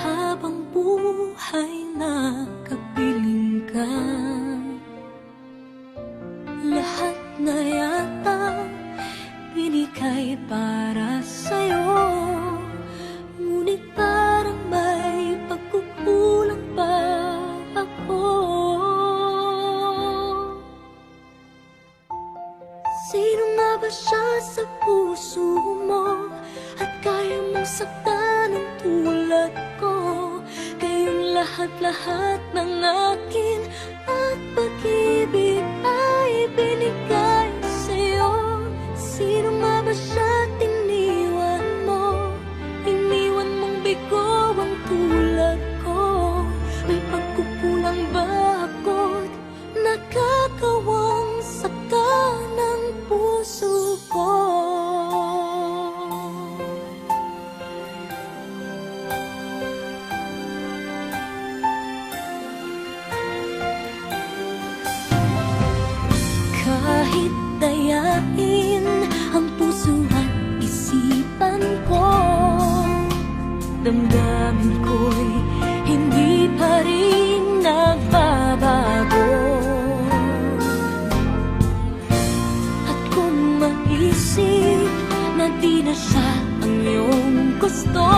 habang buhay na kapiling ka. Lahat na yata binigay para sa'yo, ngunit parang may pagkukulang pa ako. Sino nga ba siya sa puso mo at kaya mong saktan ng tulad ko? Kayong lahat-lahat ng akin at pag-ibig ay binigay sa'yo. Sino nga ba siya tiniwan mo? Iniwan mong bigo ang tulad ko. May pagkukulang ba ako't nakakawang saktan ng puso ko? Kahit dayain ang puso at isipan ko, damdamin ko'y hindi pa rin nagbabago. At kung maisip na di na siya ang iyong gusto,